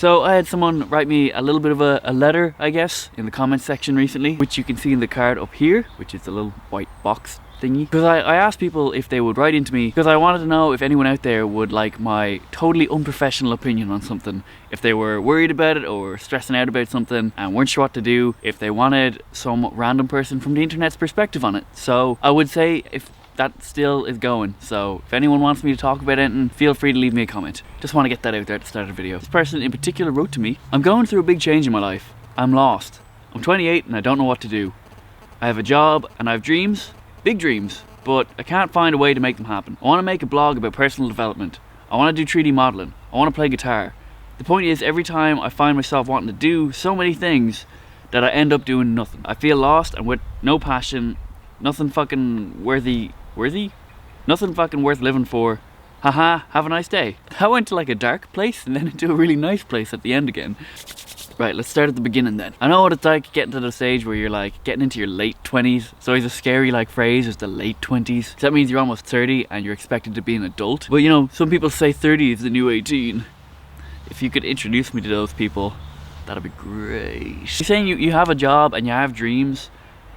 So I had someone write me a little bit of a letter, I guess, in the comments section recently, which you can see in the card up here, which is the little white box thingy. Because I asked people if they would write into me, because I wanted to know if anyone out there would like my totally unprofessional opinion on something. If they were worried about it or stressing out about something and weren't sure what to do, if they wanted some random person from the internet's perspective on it. So I would say if that still is going, so if anyone wants me to talk about anything, feel free to leave me a comment. Just want to get that out there at the start of the video. This person in particular wrote to me, I'm going through a big change in my life. I'm lost. I'm 28 and I don't know what to do. I have a job and I have dreams, big dreams, but I can't find a way to make them happen. I want to make a blog about personal development. I want to do 3D modeling. I want to play guitar. The point is, every time I find myself wanting to do so many things that I end up doing nothing. I feel lost and with no passion, nothing fucking worthy? Nothing fucking worth living for. Haha, have a nice day. I went to like a dark place and then into a really nice place at the end again. Right, let's start at the beginning then. I know what it's like getting to the stage where you're like getting into your late 20s. It's always a scary like phrase, is the late 20s. That means you're almost 30 and you're expected to be an adult. But you know, some people say 30 is the new 18. If you could introduce me to those people, that'd be great. You're saying you have a job and you have dreams,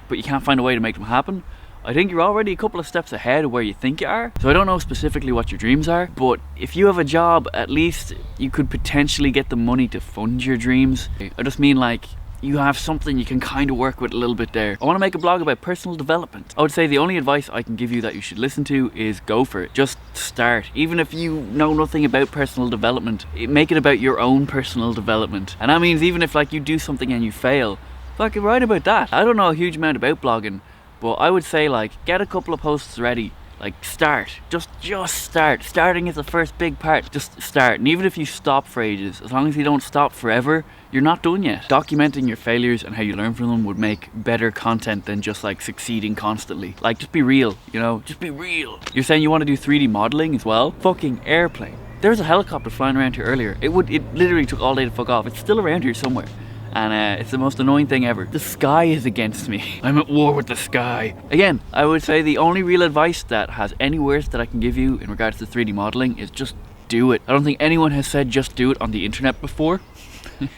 but you can't find a way to make them happen. I think you're already a couple of steps ahead of where you think you are. So I don't know specifically what your dreams are, but if you have a job, at least you could potentially get the money to fund your dreams. I just mean like, you have something you can kind of work with a little bit there. I want to make a blog about personal development. I would say the only advice I can give you that you should listen to is go for it. Just start. Even if you know nothing about personal development, make it about your own personal development. And that means even if like you do something and you fail, fucking write about that. I don't know a huge amount about blogging, but I would say like get a couple of posts ready. Like start. Just start. Starting is the first big part. Just start. And even if you stop for ages, as long as you don't stop forever, you're not done yet. Documenting your failures and how you learn from them would make better content than just like succeeding constantly. Like just be real, you know? Just be real. You're saying you want to do 3D modeling as well? Fucking airplane. There was a helicopter flying around here earlier. It literally took all day to fuck off. It's still around here somewhere. And it's the most annoying thing ever. The sky is against me. I'm at war with the sky. Again, I would say the only real advice that has any worth that I can give you in regards to 3D modeling is just do it. I don't think anyone has said just do it on the internet before.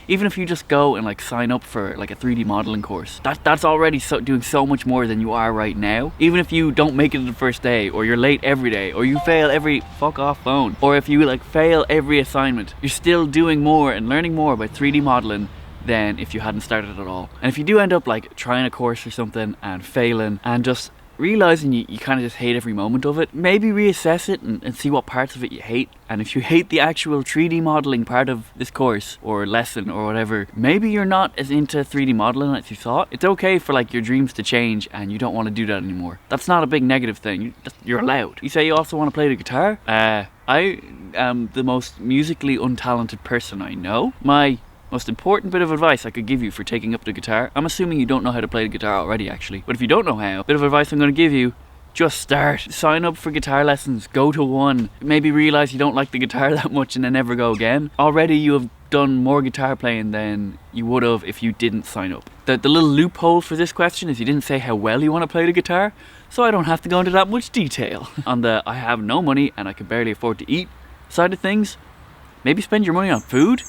Even if you just go and like sign up for like a 3D modeling course, that's already doing so much more than you are right now. Even if you don't make it the first day, or you're late every day, or you fail every fuck off phone, or if you like fail every assignment, you're still doing more and learning more about 3D modeling than if you hadn't started at all. And if you do end up like trying a course or something and failing and just realizing you kind of just hate every moment of it, maybe reassess it and see what parts of it you hate. And if you hate the actual 3D modeling part of this course or lesson or whatever, maybe you're not as into 3D modeling as you thought. It's okay for like your dreams to change and you don't want to do that anymore. That's not a big negative thing. You're allowed. You say you also want to play the guitar? I am the most musically untalented person I know. My most important bit of advice I could give you for taking up the guitar, I'm assuming you don't know how to play the guitar already actually, but if you don't know how, bit of advice I'm going to give you, just start. Sign up for guitar lessons, go to one, maybe realize you don't like the guitar that much and then never go again. Already you have done more guitar playing than you would have if you didn't sign up. The little loophole for this question is you didn't say how well you want to play the guitar, so I don't have to go into that much detail. On the I have no money and I can barely afford to eat side of things, maybe spend your money on food?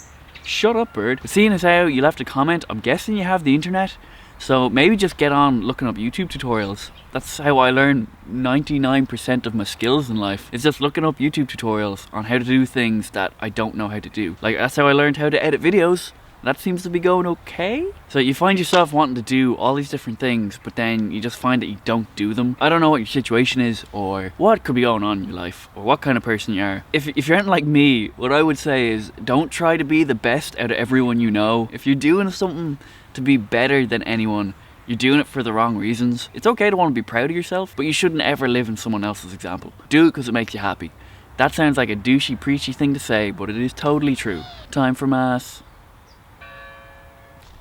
Shut up, bird. But seeing as how you left a comment, I'm guessing you have the internet, so maybe just get on looking up YouTube tutorials. That's how I learn 99% of my skills in life. It's just looking up YouTube tutorials on how to do things that I don't know how to do. Like that's how I learned how to edit videos. That seems to be going okay. So you find yourself wanting to do all these different things, but then you just find that you don't do them. I don't know what your situation is, or what could be going on in your life, or what kind of person you are. If you're anything like me, what I would say is don't try to be the best out of everyone you know. If you're doing something to be better than anyone, you're doing it for the wrong reasons. It's okay to want to be proud of yourself, but you shouldn't ever live in someone else's example. Do it because it makes you happy. That sounds like a douchey, preachy thing to say, but it is totally true. Time for mass.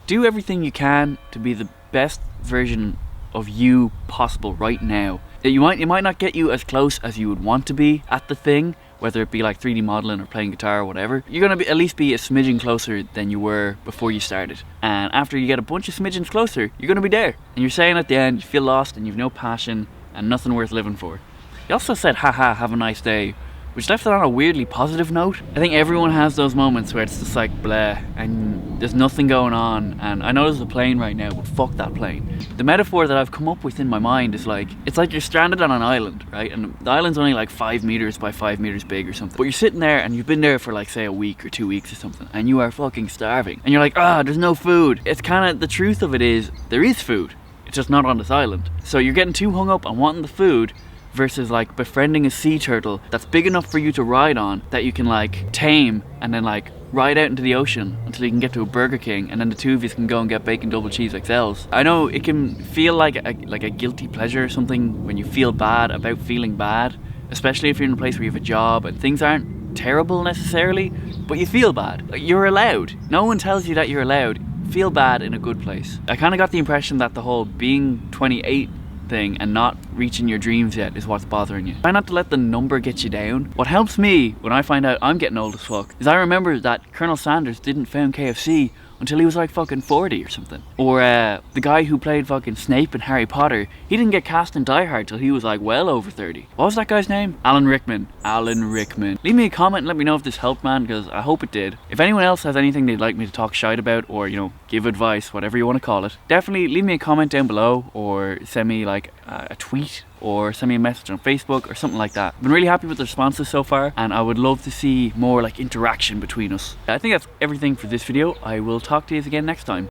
Do everything you can to be the best version of you possible right now. It might not get you as close as you would want to be at the thing, whether it be like 3D modeling or playing guitar or whatever. You're gonna at least be a smidgen closer than you were before you started. And after you get a bunch of smidgens closer, you're gonna be there. And you're saying at the end, you feel lost and you've no passion and nothing worth living for. You also said, haha, have a nice day, which left it on a weirdly positive note. I think everyone has those moments where it's just like blah and there's nothing going on, and I know there's a plane right now, but fuck that plane. The metaphor that I've come up with in my mind is like, it's like you're stranded on an island, right? And the island's only like 5 meters by 5 meters big or something, but you're sitting there and you've been there for like say a week or 2 weeks or something, and you are fucking starving, and you're like, there's no food. It's kind of, the truth of it is there is food, it's just not on this island. So you're getting too hung up on wanting the food versus like befriending a sea turtle that's big enough for you to ride on, that you can like tame and then like ride out into the ocean until you can get to a Burger King, and then the two of you can go and get bacon double cheese XLs. I know it can feel like a guilty pleasure or something when you feel bad about feeling bad, especially if you're in a place where you have a job and things aren't terrible necessarily, but you feel bad. Like, you're allowed. No one tells you that you're allowed. Feel bad in a good place. I kind of got the impression that the whole being 28 thing and not reaching your dreams yet is what's bothering you. Try not to let the number get you down. What helps me when I find out I'm getting old as fuck is I remember that Colonel Sanders didn't found KFC until he was like fucking 40 or something. Or the guy who played fucking Snape in Harry Potter, he didn't get cast in Die Hard till he was like well over 30. What was that guy's name? Alan Rickman. Alan Rickman. Leave me a comment and let me know if this helped, man, because I hope it did. If anyone else has anything they'd like me to talk shite about, or, you know, give advice, whatever you want to call it, definitely leave me a comment down below, or send me like a tweet, or send me a message on Facebook or something like that. I've been really happy with the responses so far, and I would love to see more like interaction between us. I think that's everything for this video. I will talk to you again next time.